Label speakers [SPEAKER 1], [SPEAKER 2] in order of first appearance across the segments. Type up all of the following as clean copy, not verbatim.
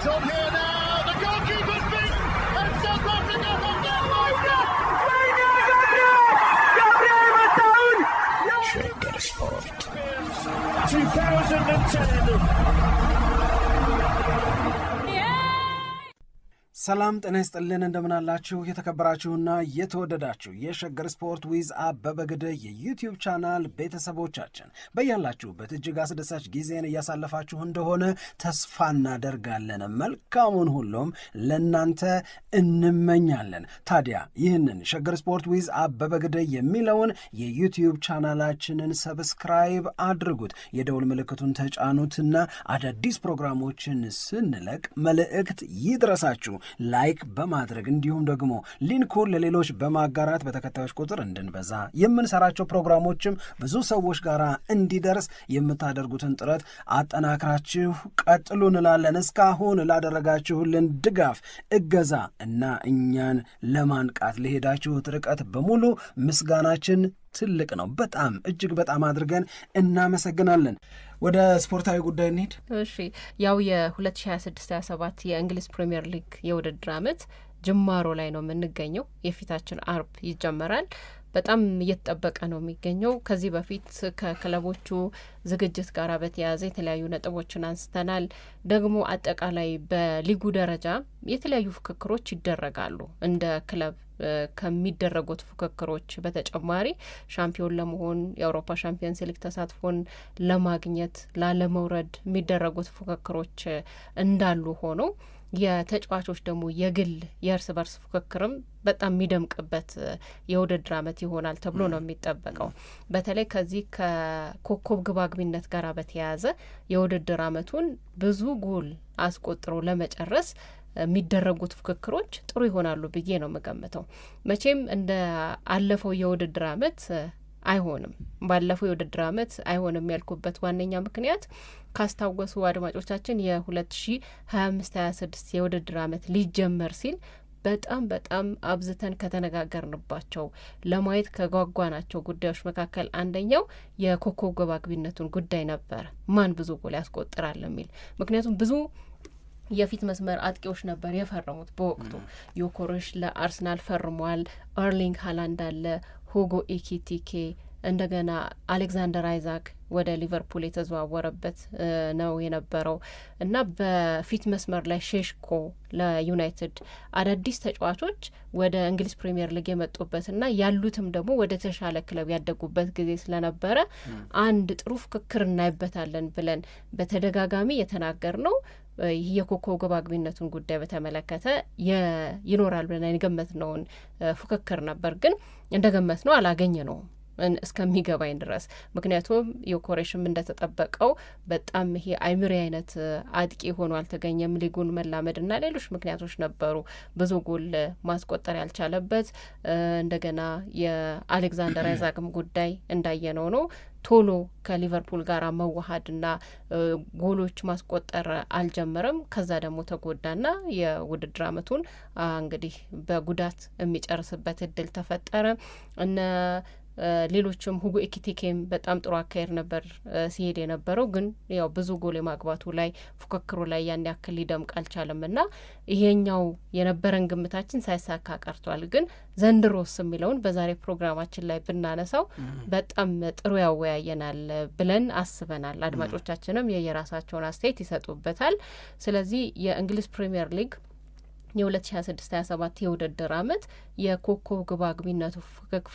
[SPEAKER 1] It's on here now. The goalkeeper's beat, and South Africa have done
[SPEAKER 2] Shagger Sport
[SPEAKER 1] 2010.
[SPEAKER 3] ሰላም ጤና ይስጥልን እንደምናላችሁ የተከበራችሁና የተወደዳችሁ የሸገር ስፖርት ዊዝ አበበ ግደይ የዩቲዩብ ቻናል ቤተሰቦቻችን በያላችሁበት እጅግ አስደሳች ጊዜን እያሳለፋችሁ እንደሆነ ተስፋ እናደርጋለን። መልካሙን ሁሉም ለናንተ እንመኛለን። ታዲያ ይህንን ሸገር ስፖርት ዊዝ አበበ ግደይ የሚለውን የዩቲዩብ ቻናላችንን ሰብስክራይብ አድርጉት፣ የደውል ምልክቱን ተጫኑትና አዳዲስ ፕሮግራሞችን ስንለቅ መልእክት ይድረሳችሁ። ላይክ በማድረግ እንዲሁም ደግሞ ሊንኩን ለሌሎች በማጋራት በተከታዮች ቁጥር እንድንበዛ የምንሰራቸው ፕሮግራሞችም ብዙ ሰዎች ጋር እንዲደርስ የምታደርጉትን ጥረት አጠናክራችሁ ቀጥሉ እንላለን። እስካሁን ላደረጋችሁልን ድጋፍ፣ እገዛ እና እኛን ለማንቃት ለሄዳችሁት ርቀት በሙሉ ምስጋናችን ትልቅ ነው። በጣም እጅግ በጣም አድርገን እናመሰግናለን። ወደ ስፖርታዊ ጉዳይ እንሂድ።
[SPEAKER 4] እሺ፣ ያው የ2026-27 የእንግሊዝ ፕሪሚየር ሊግ የውድድር ዓመት ጅማሮ ላይ ነው የምንገኘው። የፊታችን አርብ ይጀመራል። በጣም እየተጠበቀ ነው የሚገኘው። ከዚህ በፊት ከክለቦቹ ዝግጅት ጋር በተያያዘ የተለያዩ ነጥቦችን አንስተናል። ደግሞ አጠቃላይ በሊጉ ደረጃ የተለያዩ ፉክክሮች ይደረጋሉ። እንደ ክለብ ከሚደረጉት ፉክክሮች በተጨማሪ ሻምፒዮን ለመሆን የአውሮፓ ሻምፒየንስ ሊግ ተሳትፎን ለማግኘት ላለመውረድ የሚደረጉት ፉክክሮች እንዳሉ ሆኖ የተጫዋቾች ደግሞ የግል የእርስ በርስ ፉክክርም በጣም የሚደምቅበት የውድድር ዓመት ይሆናል ተብሎ ነው የሚጠበቀው። በተለይ ከዚህ ከኮከብ ግባግቢነት ጋር በተያያዘ የውድድር ዓመቱን ብዙ ጎል አስቆጥሮ ለመጨረስ የሚደረጉት ፉክክሮች ጥሩ ይሆናሉ ብዬ ነው የምገምተው። መቼም እንደ አለፈው የውድድር ዓመት አይሆንም። ባለፈው የውድድር ዓመት አይሆንም ያልኩበት ዋነኛ ምክንያት ካስታወሱ አድማጮቻችን የ2025-26 የውድድር ዓመት ሊጀመር ሲል በጣም አብዝተን ከተነጋገርንባቸው ለማየት ከጓጓናቸው ጉዳዮች መካከል አንደኛው የኮከብ ግባግቢነቱን ጉዳይ ነበር። ማን ብዙ ጎል ያስቆጥራል የሚል ምክንያቱም ብዙ የፊት መስመር አጥቂዎች ነበር የፈረሙት በወቅቱ። ዮኮሬሽ ለአርሰናል ፈርሟል። ኤርሊንግ ሃላንድ አለ፣ ሁጎ ኢኪቲኬ፣ እንደገና አሌክዛንደር አይዛክ ወደ ሊቨርፑል የተዘዋወረበት ነው የነበረው እና በፊት መስመር ላይ ሼሽኮ ለዩናይትድ አዳዲስ ተጫዋቾች ወደ እንግሊዝ ፕሪሚየር ሊግ የመጡበትና ያሉትም ደግሞ ወደ ተሻለ ክለብ ያደጉበት ጊዜ ስለነበረ አንድ ጥሩ ፍክክር እናይበታለን ብለን በተደጋጋሚ የተናገር ነው። ይህ የኮከብ ግባግቢነቱን ጉዳይ በተመለከተ ይኖራል ብለን የገመትነውን ፉክክር ነበር፣ ግን እንደገመት ነው አላገኘ ነው እስከሚገባኝ ድረስ። ምክንያቱም ዮኮሬሽም እንደተጠበቀው በጣም ይሄ አይምሪ አይነት አጥቂ ሆኖ አልተገኘም። ሊጉን መላመድና ሌሎች ምክንያቶች ነበሩ ብዙ ጎል ማስቆጠር ያልቻለበት። እንደገና የአሌክዛንደር አይዛክም ጉዳይ እንዳየነው ነው። ቶሎ ከሊቨርፑል ጋር መዋሃድና ጎሎች ማስቆጠር አልጀመረም። ከዛ ደግሞ ተጎዳና የውድድር ዓመቱን እንግዲህ በጉዳት የሚጨርስበት እድል ተፈጠረ። ሌሎችም ሁጎ ኢኪቲኬም በጣም ጥሩ አካሄድ ነበር ሲሄድ የነበረው፣ ግን ያው ብዙ ጎል የማግባቱ ላይ ፉክክሩ ላይ ያን ያክል ሊደምቅ አልቻለም እና ይሄኛው የነበረን ግምታችን ሳይሳካ ቀርቷል። ግን ዘንድሮስ የሚለውን በዛሬ ፕሮግራማችን ላይ ብናነሳው በጣም ጥሩ ያወያየናል ብለን አስበናል። አድማጮቻችንም የየራሳቸውን አስተያየት ይሰጡበታል። ስለዚህ የእንግሊዝ ፕሪሚየር ሊግ የ2026-27 የውድድር ዓመት የኮከብ ግባግቢነቱ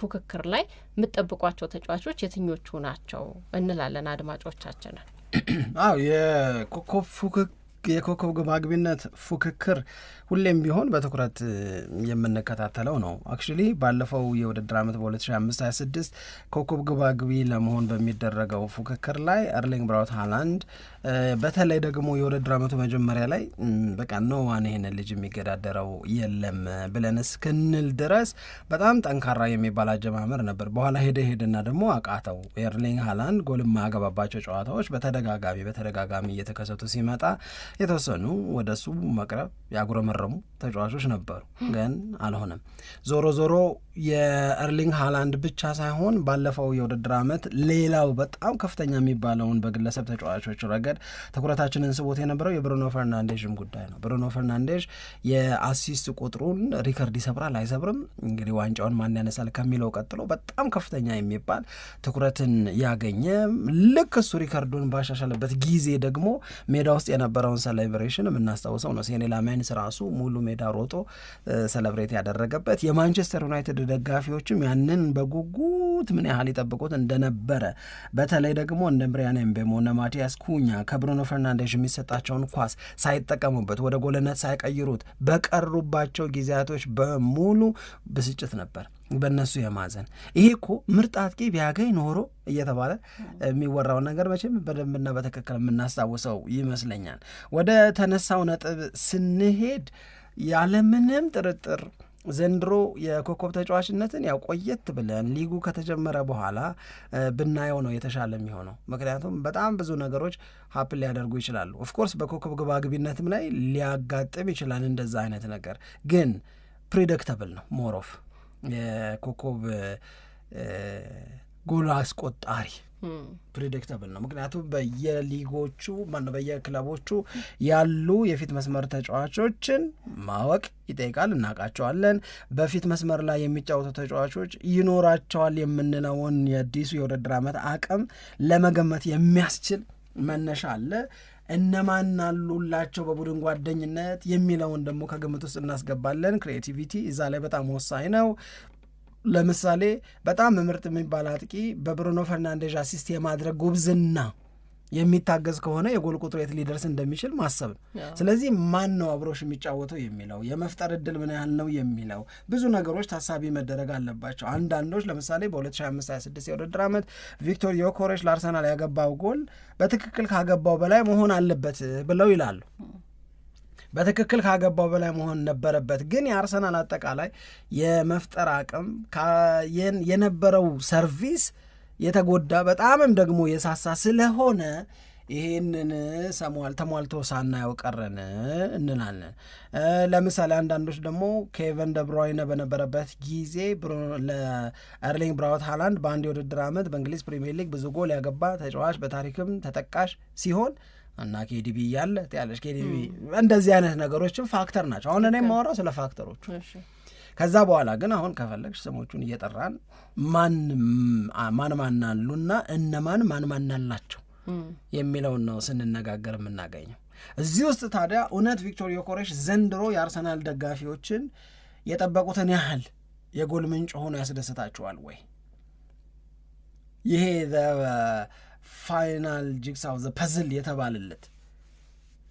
[SPEAKER 4] ፉክክር ላይ የምጠብቋቸው ተጫዋቾች የትኞቹ ናቸው እንላለን አድማጮቻችንን።
[SPEAKER 3] የኮከብ ግባግቢነት ፉክክር ሁሌም ቢሆን በትኩረት የምንከታተለው ነው። አክቹሊ ባለፈው የውድድር ዓመት በ2025-26 ኮከብ ግባግቢ ለመሆን በሚደረገው ፉክክር ላይ ኤርሊንግ ብራውት ሃላንድ በተለይ ደግሞ የውድድር ዓመቱ መጀመሪያ ላይ በቃ ኖዋን ይሄንን ልጅ የሚገዳደረው የለም ብለን እስክንል ድረስ በጣም ጠንካራ የሚባል አጀማመር ነበር። በኋላ ሄደና ደግሞ አቃተው። ኤርሊንግ ሃላንድ ጎል ማገባባቸው ጨዋታዎች በተደጋጋሚ እየተከሰቱ ሲመጣ የተወሰኑ ወደሱ መቅረብ ያጉረመረሙ ተጫዋቾች ነበሩ፣ ግን አልሆነም። ዞሮ ዞሮ የኤርሊንግ ሃላንድ ብቻ ሳይሆን ባለፈው የውድድር ዓመት ሌላው በጣም ከፍተኛ የሚባለውን በግለሰብ ተጫዋቾች ረገድ ትኩረታችንን ስቦት የነበረው የብሩኖ ፈርናንዴዥም ጉዳይ ነው። ብሩኖ ፈርናንዴዥ የአሲስት ቁጥሩን ሪከርድ ይሰብራል አይሰብርም፣ እንግዲህ ዋንጫውን ማን ያነሳል ከሚለው ቀጥሎ በጣም ከፍተኛ የሚባል ትኩረትን ያገኘ፣ ልክ እሱ ሪከርዱን ባሻሻለበት ጊዜ ደግሞ ሜዳ ውስጥ የነበረውን ሴሌብሬሽን የምናስታውሰው ነው። ሴኔ ላሜንስ ራሱ ሙሉ ሜዳ ሮጦ ሴሌብሬት ያደረገበት፣ የማንቸስተር ዩናይትድ ደጋፊዎችም ያንን በጉጉት ምን ያህል ይጠብቁት እንደነበረ፣ በተለይ ደግሞ እንደ ብሪያን ኤምቤሞ እና ማቲያስ ኩኛ ከብሩኖ ፈርናንዴዥ የሚሰጣቸውን ኳስ ሳይጠቀሙበት ወደ ጎልነት ሳይቀይሩት በቀሩባቸው ጊዜያቶች በሙሉ ብስጭት ነበር በእነሱ የማዘን። ይሄ እኮ ምርጥ አጥቂ ቢያገኝ ኖሮ እየተባለ የሚወራውን ነገር መቼም በደንብና በትክክል የምናስታውሰው ይመስለኛል። ወደ ተነሳው ነጥብ ስንሄድ ያለምንም ጥርጥር ዘንድሮ የኮከብ ተጫዋችነትን ያው ቆየት ብለን ሊጉ ከተጀመረ በኋላ ብናየው ነው የተሻለ የሚሆነው። ምክንያቱም በጣም ብዙ ነገሮች ሀፕን ሊያደርጉ ይችላሉ። ኦፍኮርስ በኮከብ ግባግቢነትም ላይ ሊያጋጥም ይችላል እንደዛ አይነት ነገር፣ ግን ፕሪዲክተብል ነው። ሞሮፍ የኮከብ ጎል አስቆጣሪ ፕሪዲክተብል ነው። ምክንያቱም በየሊጎቹ በየክለቦቹ ያሉ የፊት መስመር ተጫዋቾችን ማወቅ ይጠይቃል፣ እናውቃቸዋለን። በፊት መስመር ላይ የሚጫወቱ ተጫዋቾች ይኖራቸዋል የምንለውን የአዲሱ የውድድር ዓመት አቅም ለመገመት የሚያስችል መነሻ አለ። እነማን አሉላቸው በቡድን ጓደኝነት የሚለውን ደግሞ ከግምት ውስጥ እናስገባለን። ክሬቲቪቲ እዛ ላይ በጣም ወሳኝ ነው። ለምሳሌ በጣም ምርጥ የሚባል አጥቂ በብሩኖ ፈርናንዴዥ አሲስት የማድረግ ጉብዝና የሚታገዝ ከሆነ የጎል ቁጥሩ የት ሊደርስ እንደሚችል ማሰብ ነው። ስለዚህ ማን ነው አብሮሽ የሚጫወተው የሚለው፣ የመፍጠር እድል ምን ያህል ነው የሚለው ብዙ ነገሮች ታሳቢ መደረግ አለባቸው። አንዳንዶች ለምሳሌ በ2025/26 የውድድር ዓመት ቪክቶር ዮኬሬሽ ለአርሰናል ያገባው ጎል በትክክል ካገባው በላይ መሆን አለበት ብለው ይላሉ። በትክክል ካገባው በላይ መሆን ነበረበት፣ ግን የአርሰናል አጠቃላይ የመፍጠር አቅም የነበረው ሰርቪስ የተጎዳ በጣምም ደግሞ የሳሳ ስለሆነ ይህንን ተሟልቶ ሳናየው ቀረን እንላለን። ለምሳሌ አንዳንዶች ደግሞ ኬቨን ደብሮይነ በነበረበት ጊዜ ለኤርሊንግ ብራውት ሃላንድ በአንድ የውድድር ዓመት በእንግሊዝ ፕሪሚየር ሊግ ብዙ ጎል ያገባ ተጫዋች በታሪክም ተጠቃሽ ሲሆን እና ኬዲቢ እያለ ያለች ኬዲቢ እንደዚህ አይነት ነገሮችም ፋክተር ናቸው። አሁን እኔ የማወራው ስለ ፋክተሮቹ። ከዛ በኋላ ግን አሁን ከፈለግሽ ስሞቹን እየጠራን ማን አሉና እነማን ማን አላቸው የሚለውን ነው ስንነጋገር የምናገኘው። እዚህ ውስጥ ታዲያ እውነት ቪክቶር ዮኬሬሽ ዘንድሮ የአርሰናል ደጋፊዎችን የጠበቁትን ያህል የጎል ምንጭ ሆኖ ያስደስታቸዋል ወይ? ይሄ ፋይናል ጂግሳው ዘ ፐዝል የተባለለት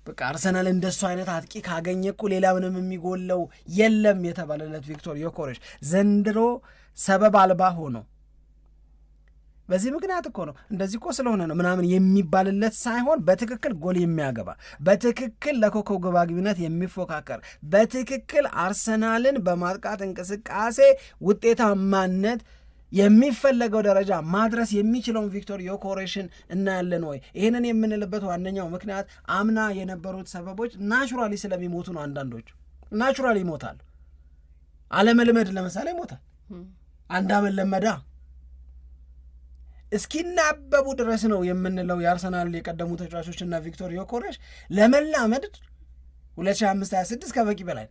[SPEAKER 3] በቃ አርሰናል እንደሱ አይነት አጥቂ ካገኘ እኮ ሌላ ምንም የሚጎለው የለም የተባለለት ቪክቶር ዮኬሬሽ ዘንድሮ ሰበብ አልባ ሆኖ በዚህ ምክንያት እኮ ነው እንደዚህ እኮ ስለሆነ ነው ምናምን የሚባልለት ሳይሆን በትክክል ጎል የሚያገባ በትክክል ለኮከብ ግባግቢነት የሚፎካከር በትክክል አርሰናልን በማጥቃት እንቅስቃሴ ውጤታማነት የሚፈለገው ደረጃ ማድረስ የሚችለውን ቪክቶር ዮኬሬሽን እናያለን ወይ? ይህንን የምንልበት ዋነኛው ምክንያት አምና የነበሩት ሰበቦች ናቹራሊ ስለሚሞቱ ነው። አንዳንዶቹ ናቹራሊ ይሞታሉ። አለመልመድ ለምሳሌ ይሞታል። አንድ አመት ለመዳ እስኪናበቡ ድረስ ነው የምንለው የአርሰናል የቀደሙ ተጫዋቾችና ቪክቶር ዮኬሬሽ ለመላመድ 2025/26 ከበቂ በላይ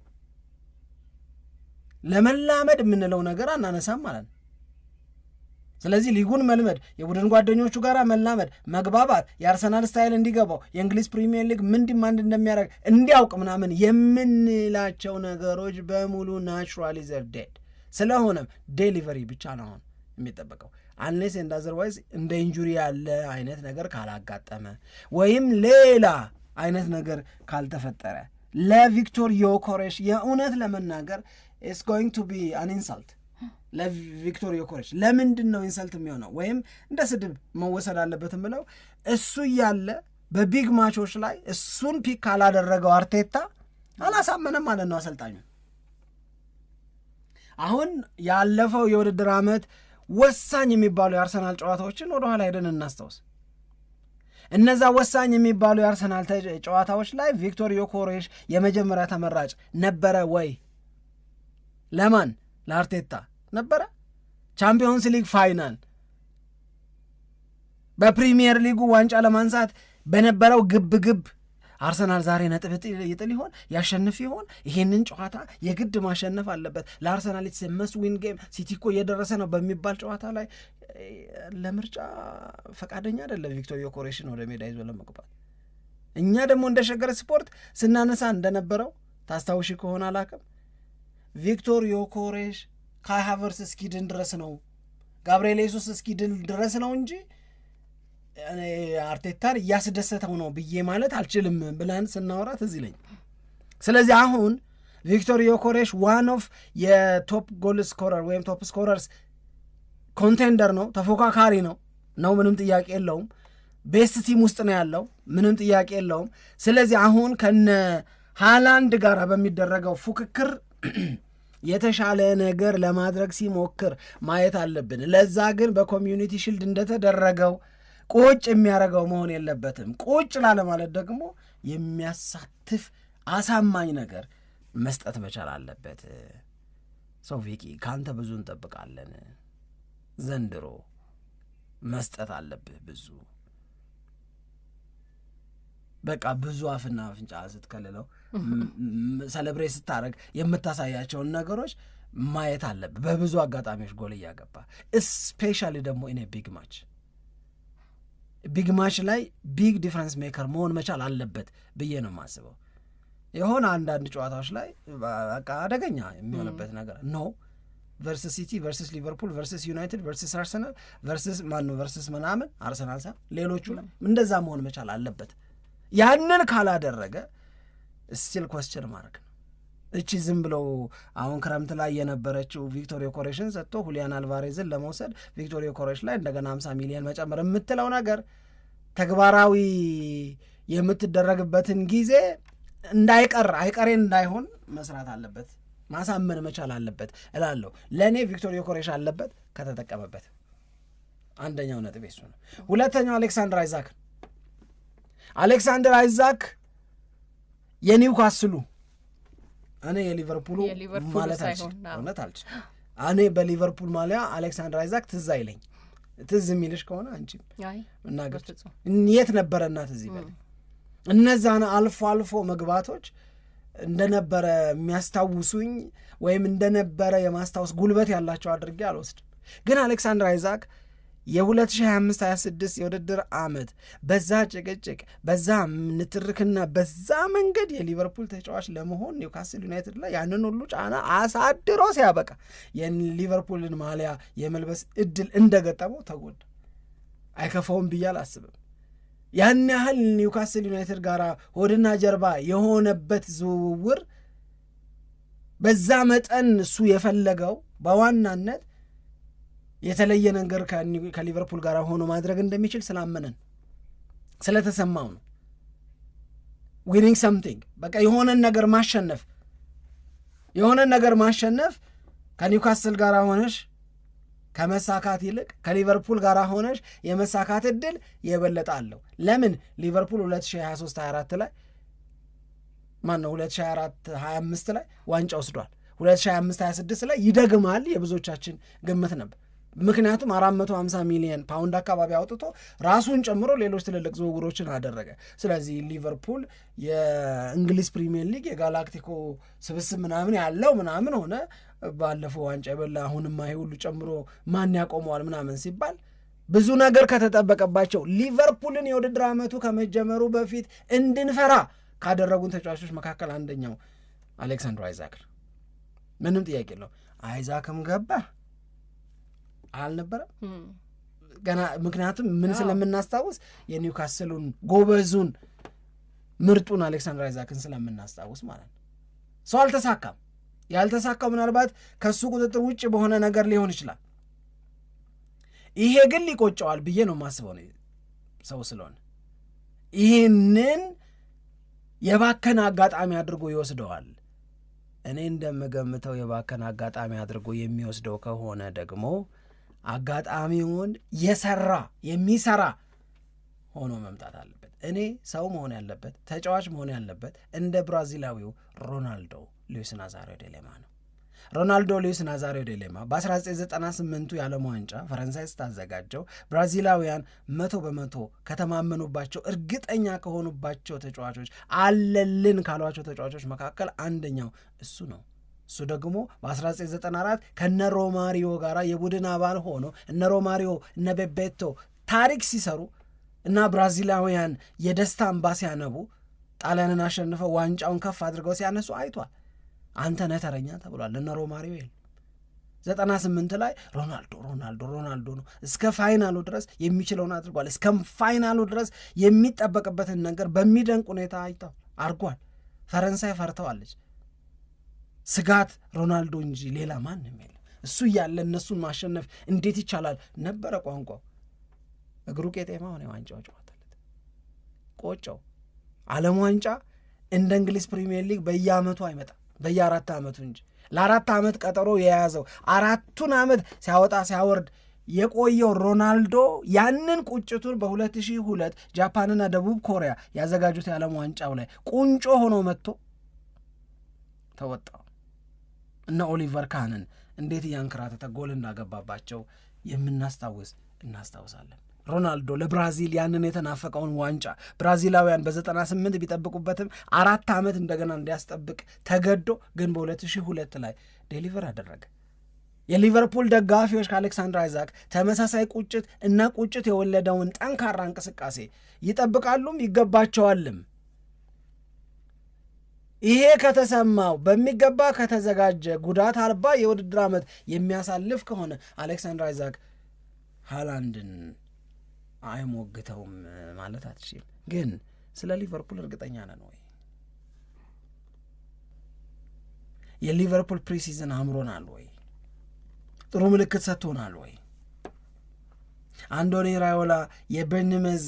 [SPEAKER 3] ለመላመድ የምንለው ነገር አናነሳም ማለት ነው። ስለዚህ ሊጉን መልመድ፣ የቡድን ጓደኞቹ ጋር መላመድ፣ መግባባት፣ የአርሰናል ስታይል እንዲገባው፣ የእንግሊዝ ፕሪሚየር ሊግ ምን እንደሚያደርግ እንዲያውቅ ምናምን የምንላቸው ነገሮች በሙሉ ናቹራሊ ዘር ዴድ ስለሆነም ዴሊቨሪ ብቻ ነው አሁን የሚጠበቀው። አንሌስ ኤንድ አዘርዋይዝ እንደ ኢንጁሪ ያለ አይነት ነገር ካላጋጠመ ወይም ሌላ አይነት ነገር ካልተፈጠረ ለቪክቶር ዮኬሬሽ የእውነት ለመናገር ኢትስ ጎይንግ ቱ ቢ አን ኢንሳልት ለቪክቶር ዮኬሬሽ። ለምንድን ነው ኢንሰልት የሚሆነው ወይም እንደ ስድብ መወሰድ አለበትም ብለው እሱ እያለ በቢግ ማቾች ላይ እሱን ፒክ ካላደረገው አርቴታ አላሳመነም ማለት ነው አሰልጣኙ። አሁን ያለፈው የውድድር ዓመት ወሳኝ የሚባሉ የአርሰናል ጨዋታዎችን ወደኋላ ሄደን እናስታውስ። እነዛ ወሳኝ የሚባሉ የአርሰናል ጨዋታዎች ላይ ቪክቶር ዮኬሬሽ የመጀመሪያ ተመራጭ ነበረ ወይ? ለማን? ለአርቴታ ነበረ። ቻምፒዮንስ ሊግ ፋይናል፣ በፕሪሚየር ሊጉ ዋንጫ ለማንሳት በነበረው ግብ አርሰናል ዛሬ ነጥብ ይጥል ይሆን? ያሸንፍ ይሆን? ይሄንን ጨዋታ የግድ ማሸነፍ አለበት። ለአርሰናል ኢትስ መስት ዊን ጌም፣ ሲቲ እኮ እየደረሰ ነው በሚባል ጨዋታ ላይ ለምርጫ ፈቃደኛ አይደለም ቪክቶር ዮኬሬሽን ወደ ሜዳ ይዞ ለመግባት። እኛ ደግሞ እንደ ሸገር ስፖርት ስናነሳ እንደነበረው ታስታውሺ ከሆነ አላቅም፣ ቪክቶር ዮኬሬሽ ካይ ሃቨርትዝ እስኪድን ድረስ ነው፣ ጋብርኤል ሱስ እስኪድን ድረስ ነው እንጂ አርቴታን እያስደሰተው ነው ብዬ ማለት አልችልም ብለን ስናወራት እዚህ ለኝ። ስለዚህ አሁን ቪክቶር ዮኬሬሽ ዋን ኦፍ የቶፕ ጎል ስኮረር ወይም ቶፕ ስኮረርስ ኮንቴንደር ነው፣ ተፎካካሪ ነው፣ ምንም ጥያቄ የለውም። ቤስት ቲም ውስጥ ነው ያለው፣ ምንም ጥያቄ የለውም። ስለዚህ አሁን ከነ ሃላንድ ጋር በሚደረገው ፉክክር የተሻለ ነገር ለማድረግ ሲሞክር ማየት አለብን። ለዛ ግን በኮሚዩኒቲ ሺልድ እንደተደረገው ቁጭ የሚያደርገው መሆን የለበትም። ቁጭ ላለ ማለት ደግሞ የሚያሳትፍ አሳማኝ ነገር መስጠት መቻል አለበት። ሰው ቪቂ ካንተ ብዙ እንጠብቃለን፣ ዘንድሮ መስጠት አለብህ ብዙ። በቃ ብዙ አፍና አፍንጫ ስትከልለው ሰለብሬት ስታደርግ የምታሳያቸውን ነገሮች ማየት አለብህ። በብዙ አጋጣሚዎች ጎል እያገባ ስፔሻሊ ደግሞ ኢን ቢግ ማች ላይ ቢግ ዲፍረንስ ሜከር መሆን መቻል አለበት ብዬ ነው የማስበው። የሆነ አንዳንድ ጨዋታዎች ላይ በቃ አደገኛ የሚሆንበት ነገር ነው። ቨርስስ ሲቲ ቨርስስ ሊቨርፑል ቨርስስ ዩናይትድ ቨርስስ አርሰናል ቨርስስ ምናምን አርሰናል ሳ ሌሎቹ ላይ እንደዛ መሆን መቻል አለበት። ያንን ካላደረገ ስቲል ኮስቸን ማድረግ ነው። እቺ ዝም ብለው አሁን ክረምት ላይ የነበረችው ቪክቶር ዮኬሬሽን ሰጥቶ ሁሊያን አልቫሬዝን ለመውሰድ ቪክቶር ዮኬሬሽ ላይ እንደገና 50 ሚሊዮን መጨመር የምትለው ነገር ተግባራዊ የምትደረግበትን ጊዜ አይቀሬ እንዳይሆን መስራት አለበት፣ ማሳመን መቻል አለበት እላለሁ። ለእኔ ቪክቶር ዮኬሬሽ አለበት ከተጠቀመበት። አንደኛው ነጥብ እሱ ነው። ሁለተኛው አሌክሳንደር አይዛክ የኒውካስሉ እኔ የሊቨርፑሉ ማለት እውነት አልችል። እኔ በሊቨርፑል ማሊያ አሌክሳንደር አይዛክ ትዝ አይለኝ። ትዝ የሚልሽ ከሆነ አንቺም እናገር የት ነበረና ትዝ ይበል። እነዛን አልፎ አልፎ መግባቶች እንደነበረ የሚያስታውሱኝ ወይም እንደነበረ የማስታወስ ጉልበት ያላቸው አድርጌ አልወስድም። ግን አሌክሳንደር አይዛክ የ2025-26 የውድድር ዓመት በዛ ጭቅጭቅ በዛ ንትርክና በዛ መንገድ የሊቨርፑል ተጫዋች ለመሆን ኒውካስል ዩናይትድ ላይ ያንን ሁሉ ጫና አሳድሮ ሲያበቃ የሊቨርፑልን ማሊያ የመልበስ እድል እንደገጠመው ተጎዳ። አይከፋውም ብዬ አላስብም። ያን ያህል ኒውካስል ዩናይትድ ጋር ሆድና ጀርባ የሆነበት ዝውውር በዛ መጠን እሱ የፈለገው በዋናነት የተለየ ነገር ከሊቨርፑል ጋር ሆኖ ማድረግ እንደሚችል ስላመነን ስለተሰማው ነው። ዊኒንግ ሰምቲንግ በቃ የሆነን ነገር ማሸነፍ ከኒውካስል ጋር ሆነሽ ከመሳካት ይልቅ ከሊቨርፑል ጋር ሆነሽ የመሳካት እድል የበለጠ አለው። ለምን ሊቨርፑል 2023-24 ላይ 2024-25 ላይ ዋንጫ ወስዷል። 2025-26 ላይ ይደግማል የብዙዎቻችን ግምት ነበር። ምክንያቱም 450 ሚሊዮን ፓውንድ አካባቢ አውጥቶ ራሱን ጨምሮ ሌሎች ትልልቅ ዝውውሮችን አደረገ። ስለዚህ ሊቨርፑል የእንግሊዝ ፕሪሚየር ሊግ የጋላክቲኮ ስብስብ ምናምን ያለው ምናምን ሆነ። ባለፈው ዋንጫ የበላ አሁንማ ይሄ ሁሉ ጨምሮ ማን ያቆመዋል ምናምን ሲባል ብዙ ነገር ከተጠበቀባቸው ሊቨርፑልን የውድድር ዓመቱ ከመጀመሩ በፊት እንድንፈራ ካደረጉን ተጫዋቾች መካከል አንደኛው አሌክሳንደር አይዛክ ምንም ጥያቄ የለው። አይዛክም ገባ አልነበረም ገና። ምክንያቱም ምን ስለምናስታውስ የኒውካስሉን ጎበዙን ምርጡን አሌክሳንደር አይዛክን ስለምናስታውስ ማለት ነው። ሰው አልተሳካም። ያልተሳካው ምናልባት ከሱ ቁጥጥር ውጭ በሆነ ነገር ሊሆን ይችላል። ይሄ ግን ሊቆጨዋል ብዬ ነው የማስበው ነው ሰው ስለሆነ ይህንን የባከነ አጋጣሚ አድርጎ ይወስደዋል። እኔ እንደምገምተው የባከነ አጋጣሚ አድርጎ የሚወስደው ከሆነ ደግሞ አጋጣሚውን የሚሰራ ሆኖ መምጣት አለበት። እኔ ሰው መሆን ያለበት ተጫዋች መሆን ያለበት እንደ ብራዚላዊው ሮናልዶ ሉዊስ ናዛሪዮ ዴ ሊማ ነው። ሮናልዶ ሉዊስ ናዛሪዮ ዴ ሊማ በ1998ቱ የዓለም ዋንጫ ፈረንሳይ ስታዘጋጀው ብራዚላውያን 100% ከተማመኑባቸው እርግጠኛ ከሆኑባቸው ተጫዋቾች አለልን ካሏቸው ተጫዋቾች መካከል አንደኛው እሱ ነው። እሱ ደግሞ በ1994 ከነ ሮማሪዮ ጋር የቡድን አባል ሆኖ እነ ሮማሪዮ እነ ቤቤቶ ታሪክ ሲሰሩ እና ብራዚላውያን የደስታ እንባ ሲያነቡ ጣሊያንን አሸንፈው ዋንጫውን ከፍ አድርገው ሲያነሱ አይቷል። አንተ ነህ ተረኛ ተብሏል። እነ ሮማሪዮ 98 ላይ ሮናልዶ ነው እስከ ፋይናሉ ድረስ የሚችለውን አድርጓል። እስከ ፋይናሉ ድረስ የሚጠበቅበትን ነገር በሚደንቅ ሁኔታ አድርጓል። ፈረንሳይ ፈርተዋለች። ስጋት ሮናልዶ እንጂ ሌላ ማንም የለም። እሱ እያለ እነሱን ማሸነፍ እንዴት ይቻላል ነበረ ቋንቋው። እግሩ ቄጤማ ሆነ። ዋንጫው ጨዋታለት ቆጨው። ዓለም ዋንጫ እንደ እንግሊዝ ፕሪሚየር ሊግ በየአመቱ አይመጣም፣ በየ4 ዓመቱ እንጂ ለ4 ዓመት ቀጠሮ የያዘው 4ቱን ዓመት ሲያወጣ ሲያወርድ የቆየው ሮናልዶ ያንን ቁጭቱን በ2002 ጃፓንና ደቡብ ኮሪያ ያዘጋጁት የዓለም ዋንጫው ላይ ቁንጮ ሆኖ መጥቶ ተወጣው እና ኦሊቨር ካህንን እንዴት ያንከራተተ ጎል እንዳገባባቸው እናስታውሳለን። ሮናልዶ ለብራዚል ያንን የተናፈቀውን ዋንጫ ብራዚላውያን በ98 ቢጠብቁበትም 4 ዓመት እንደገና እንዲያስጠብቅ ተገዶ ግን በ2002 ላይ ዴሊቨር አደረገ። የሊቨርፑል ደጋፊዎች ከአሌክሳንድር አይዛክ ተመሳሳይ ቁጭት የወለደውን ጠንካራ እንቅስቃሴ ይጠብቃሉም ይገባቸዋልም። ይሄ ከተሰማው በሚገባ ከተዘጋጀ ጉዳት አልባ የውድድር ዓመት የሚያሳልፍ ከሆነ አሌክሳንድር አይዛክ ሃላንድን አይሞግተውም ማለት አትችልም። ግን ስለ ሊቨርፑል እርግጠኛ ነን ወይ? የሊቨርፑል ፕሪሲዝን አምሮናል ወይ? ጥሩ ምልክት ሰጥቶናል ወይ? አንዶኒ ራዮላ የበርንመዝ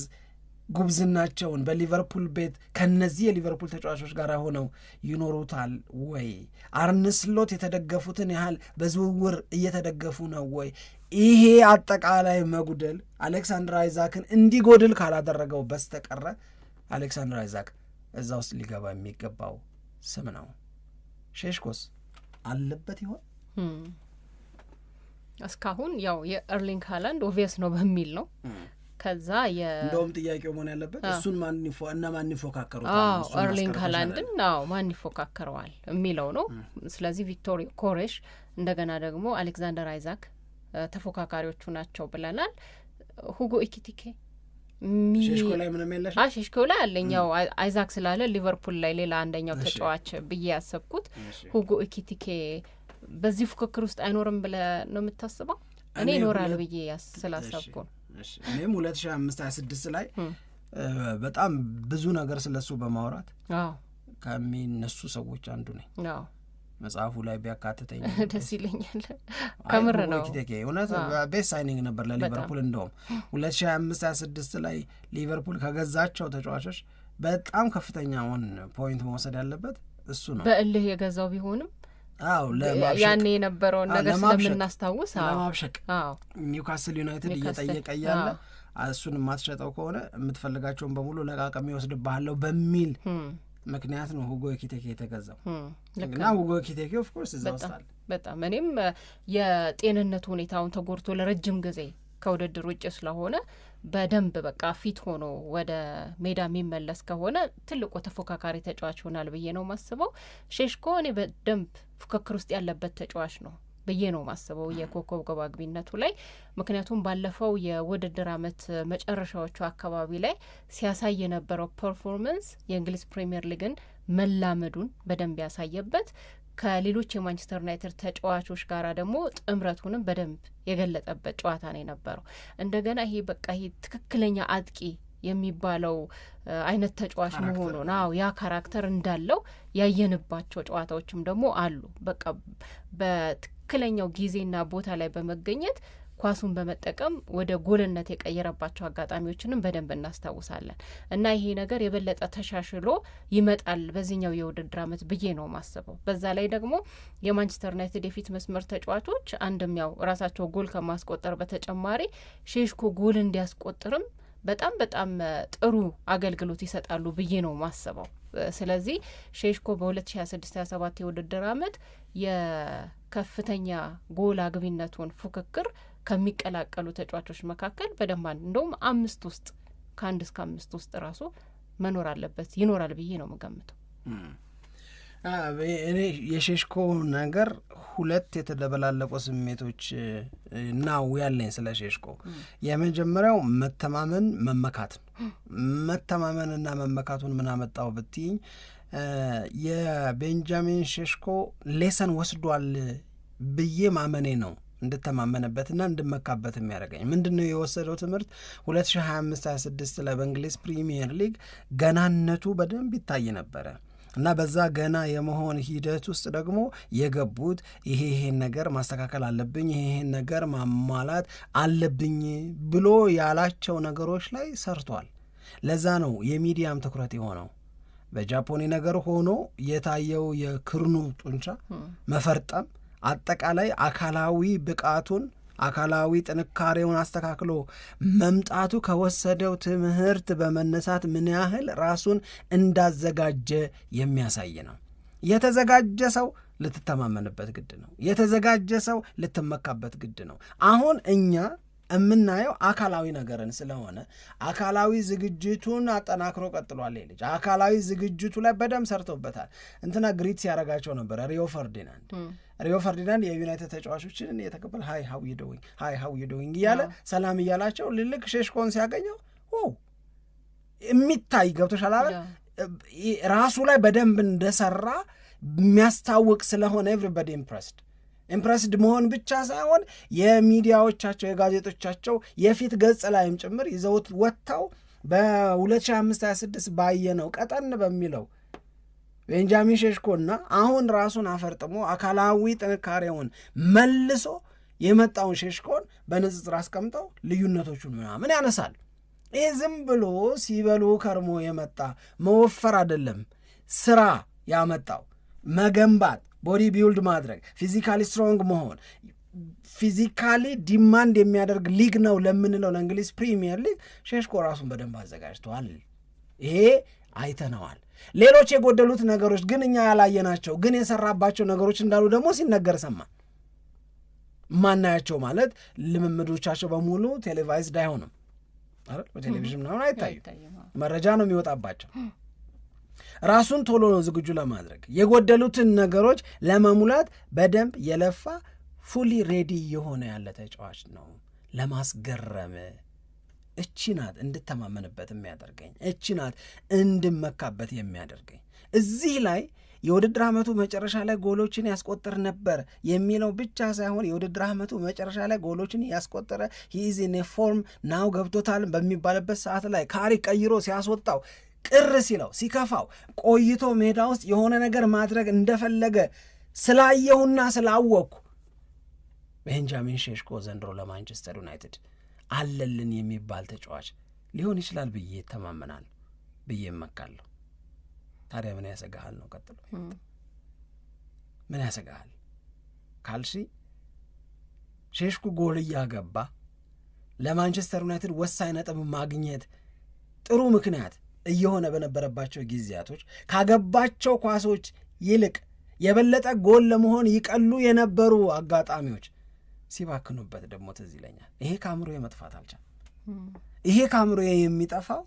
[SPEAKER 3] ጉብዝናቸውን በሊቨርፑል ቤት ከነዚህ የሊቨርፑል ተጫዋቾች ጋር ሆነው ይኖሩታል ወይ? አርነ ስሎት የተደገፉትን ያህል በዝውውር እየተደገፉ ነው ወይ? ይሄ አጠቃላይ መጉደል አሌክሳንድር አይዛክን እንዲጎድል ካላደረገው በስተቀረ አሌክሳንድር አይዛክ እዛ ውስጥ ሊገባ የሚገባው ስም ነው። ሼሽኮስ አለበት ይሆን?
[SPEAKER 4] እስካሁን ያው የኤርሊንግ ሃላንድ ኦቪየስ ነው በሚል ነው። ከዛ
[SPEAKER 3] እንደውም ጥያቄው መሆን ያለበት እሱን ማን ይፎካከሩታል?
[SPEAKER 4] ኤርሊንግ ሃላንድን ማን ይፎካከረዋል የሚለው ነው። ስለዚህ ቪክቶር ኮሬሽ እንደገና ደግሞ አሌክዛንደር አይዛክ ተፎካካሪዎቹ ናቸው ብለናል። ሁጎ ኢኪቲኬ
[SPEAKER 3] ሼሽኮ ላይ ምንም የለሽ?
[SPEAKER 4] ሼሽኮ ላይ አለኛው አይዛክ ስላለ ሊቨርፑል ላይ ሌላ አንደኛው ተጫዋች ብዬ ያሰብኩት ሁጎ ኢኪቲኬ በዚህ ፉክክር ውስጥ አይኖርም ብለህ ነው የምታስበው? እኔ ይኖራል ብዬ ስላሰብኩ ነው።
[SPEAKER 3] እኔም 2025-26 ላይ በጣም ብዙ ነገር ስለሱ በማውራት ከሚነሱ ሰዎች አንዱ ነኝ። መጽሐፉ ላይ ቢያካትተኝ
[SPEAKER 4] ደስ ይለኛል። ከምር ነው
[SPEAKER 3] እውነት ቤስት ሳይኒንግ ነበር ለሊቨርፑል። እንደውም 2025-26 ላይ ሊቨርፑል ከገዛቸው ተጫዋቾች በጣም ከፍተኛውን ፖይንት መውሰድ ያለበት እሱ ነው።
[SPEAKER 4] በእልህ የገዛው ቢሆንም ያኔ የነበረውን ነገር ስለምናስታውስ
[SPEAKER 3] ለማብሸቅ ኒውካስል ዩናይትድ እየጠየቀ ያለ እሱን የማትሸጠው ከሆነ የምትፈልጋቸውን በሙሉ ለቃቀም ይወስድብሃለሁ በሚል ምክንያት ነው ሁጎ ኤኪቲኬ የተገዛው እና ሁጎ ኤኪቲኬ ኦፍ ኮርስ እዛ ውስጥ አለ።
[SPEAKER 4] በጣም እኔም የጤንነቱ ሁኔታውን ተጎድቶ ለረጅም ጊዜ ከውድድር ውጭ ስለሆነ በደንብ በቃ ፊት ሆኖ ወደ ሜዳ የሚመለስ ከሆነ ትልቁ ተፎካካሪ ተጫዋች ይሆናል ብዬ ነው ማስበው። ሼሽኮ እኔ በደንብ ፉክክር ውስጥ ያለበት ተጫዋች ነው ብዬ ነው ማስበው የኮከብ ግብ አግቢነቱ ላይ። ምክንያቱም ባለፈው የውድድር ዓመት መጨረሻዎቹ አካባቢ ላይ ሲያሳይ የነበረው ፐርፎርመንስ የእንግሊዝ ፕሪሚየር ሊግን መላመዱን በደንብ ያሳየበት፣ ከሌሎች የማንቸስተር ዩናይትድ ተጫዋቾች ጋር ደግሞ ጥምረቱንም በደንብ የገለጠበት ጨዋታ ነው የነበረው። እንደገና ይሄ በቃ ይሄ ትክክለኛ አጥቂ የሚባለው አይነት ተጫዋች መሆኑን ያ ካራክተር እንዳለው ያየንባቸው ጨዋታዎችም ደግሞ አሉ። በቃ በትክክለኛው ጊዜና ቦታ ላይ በመገኘት ኳሱን በመጠቀም ወደ ጎልነት የቀየረባቸው አጋጣሚዎችንም በደንብ እናስታውሳለን እና ይሄ ነገር የበለጠ ተሻሽሎ ይመጣል በዚህኛው የውድድር ዓመት ብዬ ነው ማስበው። በዛ ላይ ደግሞ የማንቸስተር ዩናይትድ የፊት መስመር ተጫዋቾች አንድም ያው ራሳቸው ጎል ከማስቆጠር በተጨማሪ ሼሽኮ ጎል እንዲያስቆጥርም በጣም በጣም ጥሩ አገልግሎት ይሰጣሉ ብዬ ነው ማስበው። ስለዚህ ሼሽኮ በ2026/27 የውድድር አመት የከፍተኛ ጎል አግቢነቱን ፉክክር ከሚቀላቀሉ ተጫዋቾች መካከል በደንብ እንደውም 5 ውስጥ ከ1 እስከ 5 ውስጥ ራሱ መኖር አለበት ይኖራል ብዬ ነው የምገምተው።
[SPEAKER 3] እኔ የሼሽኮ ነገር ሁለት የተደበላለቁ ስሜቶች ናው ያለኝ ስለ ሼሽኮ። የመጀመሪያው መተማመንና መመካቱን ምን አመጣው ብትይኝ የቤንጃሚን ሼሽኮ ሌሰን ወስዷል ብዬ ማመኔ ነው እንድተማመንበትና እንድመካበት የሚያደርገኝ። ምንድነው የወሰደው ትምህርት? 2025/26 ላይ በእንግሊዝ ፕሪሚየር ሊግ ገናነቱ በደንብ ይታይ ነበረ እና በዛ ገና የመሆን ሂደት ውስጥ ደግሞ የገቡት ይሄን ነገር ማስተካከል አለብኝ፣ ይሄን ነገር ማሟላት አለብኝ ብሎ ያላቸው ነገሮች ላይ ሰርቷል። ለዛ ነው የሚዲያም ትኩረት የሆነው። በጃፖኒ ነገር ሆኖ የታየው የክርኑ ጡንቻ መፈርጠም፣ አጠቃላይ አካላዊ ብቃቱን አካላዊ ጥንካሬውን አስተካክሎ መምጣቱ ከወሰደው ትምህርት በመነሳት ምን ያህል ራሱን እንዳዘጋጀ የሚያሳይ ነው። የተዘጋጀ ሰው ልትተማመንበት ግድ ነው። የተዘጋጀ ሰው ልትመካበት ግድ ነው። አሁን እኛ የምናየው አካላዊ ነገርን ስለሆነ አካላዊ ዝግጅቱን አጠናክሮ ቀጥሏል። ልጅ አካላዊ ዝግጅቱ ላይ በደንብ ሰርቶበታል። እንትና ግሪት ሲያረጋቸው ነበር ሪዮ ፈርዲናንድ የዩናይትድ ተጫዋቾችን የተቀበለ ሃይ ሃው ዩ ዶዊንግ እያለ ሰላም እያላቸው ልልክ ሼሽኮን ሲያገኘው የሚታይ ገብቶሻል አይደል? ራሱ ላይ በደንብ እንደሰራ የሚያስታውቅ ስለሆነ ኤቭሪባዲ ኢምፕረስድ መሆን ብቻ ሳይሆን የሚዲያዎቻቸው የጋዜጦቻቸው የፊት ገጽ ላይም ጭምር ይዘውት ወጥተው በ2025/26 ባየነው ቀጠን በሚለው ቤንጃሚን ሼሽኮና አሁን ራሱን አፈርጥሞ አካላዊ ጥንካሬውን መልሶ የመጣውን ሼሽኮን በንጽጽር አስቀምጠው ልዩነቶቹን ምናምን ያነሳል። ይህ ዝም ብሎ ሲበሉ ከርሞ የመጣ መወፈር አይደለም፣ ስራ ያመጣው መገንባት፣ ቦዲ ቢልድ ማድረግ፣ ፊዚካሊ ስትሮንግ መሆን፣ ፊዚካሊ ዲማንድ የሚያደርግ ሊግ ነው ለምንለው ለእንግሊዝ ፕሪሚየር ሊግ ሼሽኮ ራሱን በደንብ አዘጋጅተዋል። ይሄ አይተነዋል። ሌሎች የጎደሉት ነገሮች ግን እኛ ያላየናቸው ግን የሰራባቸው ነገሮች እንዳሉ ደግሞ ሲነገር ሰማን። ማናያቸው ማለት ልምምዶቻቸው በሙሉ ቴሌቫይዝድ አይሆንም አይደል? በቴሌቪዥን ምናምን አይታዩም። መረጃ ነው የሚወጣባቸው። ራሱን ቶሎ ነው ዝግጁ ለማድረግ የጎደሉትን ነገሮች ለመሙላት በደንብ የለፋ ፉሊ ሬዲ የሆነ ያለ ተጫዋች ነው። ለማስገረም እቺ ናት እንድተማመንበት የሚያደርገኝ፣ እቺ ናት እንድመካበት የሚያደርገኝ። እዚህ ላይ የውድድር ዓመቱ መጨረሻ ላይ ጎሎችን ያስቆጥር ነበር የሚለው ብቻ ሳይሆን የውድድር ዓመቱ መጨረሻ ላይ ጎሎችን ያስቆጠረ ሂዝ ኢን ፎርም ናው ገብቶታል በሚባልበት ሰዓት ላይ ካሪ ቀይሮ ሲያስወጣው ቅር ሲለው ሲከፋው ቆይቶ ሜዳ ውስጥ የሆነ ነገር ማድረግ እንደፈለገ ስላየሁና ስላወቅኩ ቤንጃሚን ሼሽኮ ዘንድሮ ለማንቸስተር ዩናይትድ አለልን የሚባል ተጫዋች ሊሆን ይችላል ብዬ ተማመናል ብዬ እመካለሁ። ታዲያ ምን ያሰጋሃል ነው ቀጥሎ ምን ያሰጋሃል ካልሲ ሼሽኮ ጎል እያገባ ለማንቸስተር ዩናይትድ ወሳኝ ነጥብ ማግኘት ጥሩ ምክንያት እየሆነ በነበረባቸው ጊዜያቶች ካገባቸው ኳሶች ይልቅ የበለጠ ጎል ለመሆን ይቀሉ የነበሩ አጋጣሚዎች ሲባክኑበት ደግሞ ትዝ ይለኛል። ይሄ ካምሮ መጥፋት አልቻለም። ይሄ ካምሮ የሚጠፋው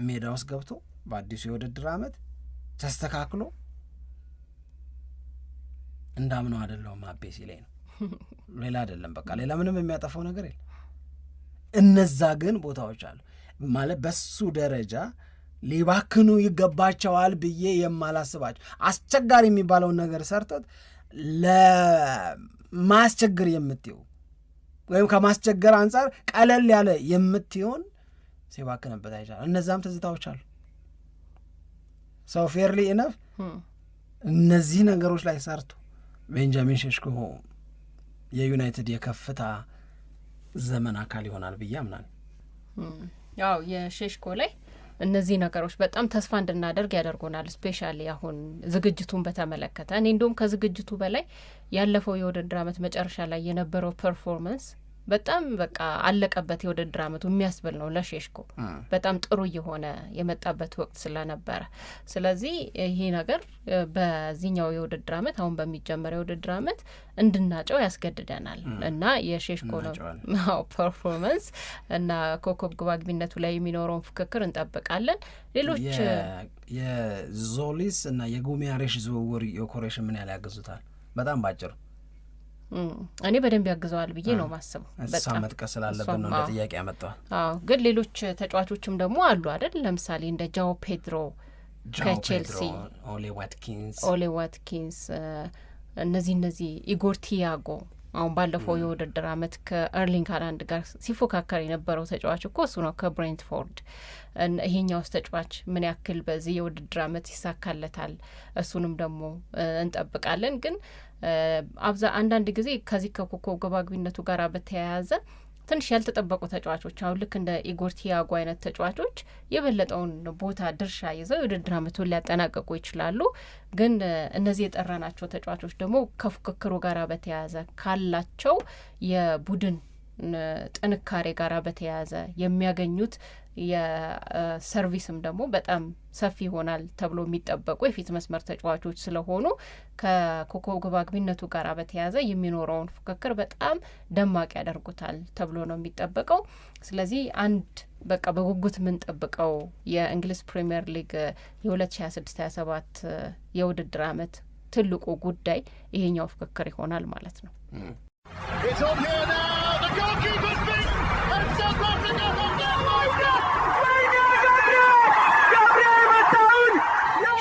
[SPEAKER 3] ሜዳ ውስጥ ገብቶ በአዲሱ የውድድር ዓመት ተስተካክሎ እንዳምነው አይደለሁም አቤ ሲለኝ ነው። ሌላ አይደለም፣ በቃ ሌላ ምንም የሚያጠፋው ነገር የለም። እነዛ ግን ቦታዎች አሉ ማለት በሱ ደረጃ ሊባክኑ ይገባቸዋል ብዬ የማላስባቸው አስቸጋሪ የሚባለውን ነገር ሰርቶት ለማስቸገር የምትይው ወይም ከማስቸገር አንጻር ቀለል ያለ የምትሆን ሲባክንበት አይቻል። እነዛም ትዝታዎች አሉ። ሰው ፌርሊ ኢነፍ እነዚህ ነገሮች ላይ ሰርቶ ቤንጃሚን ሼሽኮ የዩናይትድ የከፍታ ዘመን አካል ይሆናል ብዬ አምናለሁ።
[SPEAKER 4] ያው የሼሽኮ ላይ እነዚህ ነገሮች በጣም ተስፋ እንድናደርግ ያደርጉናል። ስፔሻሊ አሁን ዝግጅቱን በተመለከተ እኔ እንደውም ከዝግጅቱ በላይ ያለፈው የውድድር ዓመት መጨረሻ ላይ የነበረው ፐርፎርማንስ በጣም በቃ አለቀበት የውድድር አመቱ የሚያስብል ነው ለሼሽኮ በጣም ጥሩ የሆነ የመጣበት ወቅት ስለነበረ ስለዚህ ይሄ ነገር በዚህኛው የውድድር አመት አሁን በሚጀመረው የውድድር አመት እንድናጨው ያስገድደናል እና የሼሽኮ ነው ፐርፎርማንስ እና ኮከብ ግብ አግቢነቱ ላይ የሚኖረውን ፍክክር እንጠብቃለን። ሌሎች
[SPEAKER 3] የዞሊስ እና የጉሚያሬሽ ዝውውር የኮሬሽ ምን ያህል ያግዙታል? በጣም ባጭሩ
[SPEAKER 4] እኔ በደንብ ያግዘዋል ብዬ ነው ማስበው።
[SPEAKER 3] በጣም መጥቀስ ስላለብን ነው ለጥያቄ ያመጣው።
[SPEAKER 4] ግን ሌሎች ተጫዋቾችም ደግሞ አሉ አይደል? ለምሳሌ እንደ ጃኦ ፔድሮ ከቼልሲ፣ ኦሌ ዋትኪንስ እነዚህ ኢጎር ቲያጎ አሁን ባለፈው የውድድር አመት ከኤርሊንግ ሃላንድ ጋር ሲፎካከር የነበረው ተጫዋች እኮ እሱ ነው ከብሬንትፎርድ። ይሄኛው ተጫዋች ምን ያክል በዚህ የውድድር አመት ይሳካለታል እሱንም ደግሞ እንጠብቃለን። ግን አንዳንድ ጊዜ ከዚህ ከኮከብ ግብ አግቢነቱ ጋር በተያያዘ ትንሽ ያልተጠበቁ ተጫዋቾች አሁን ልክ እንደ ኢጎር ቲያጎ አይነት ተጫዋቾች የበለጠውን ቦታ ድርሻ ይዘው የውድድር አመቱን ሊያጠናቀቁ ይችላሉ። ግን እነዚህ የጠራናቸው ተጫዋቾች ደግሞ ከፉክክሩ ጋር በተያያዘ ካላቸው የቡድን ጥንካሬ ጋር በተያያዘ የሚያገኙት የሰርቪስም ደግሞ በጣም ሰፊ ይሆናል ተብሎ የሚጠበቁ የፊት መስመር ተጫዋቾች ስለሆኑ ከኮከብ ግብ አግቢነቱ ጋር በተያያዘ የሚኖረውን ፍክክር በጣም ደማቅ ያደርጉታል ተብሎ ነው የሚጠበቀው። ስለዚህ አንድ በቃ በጉጉት የምንጠብቀው የእንግሊዝ ፕሪሚየር ሊግ የ2026/27 የውድድር አመት ትልቁ ጉዳይ ይሄኛው ፍክክር ይሆናል ማለት ነው።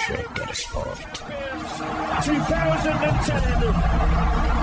[SPEAKER 2] Shagger Sport
[SPEAKER 1] 2010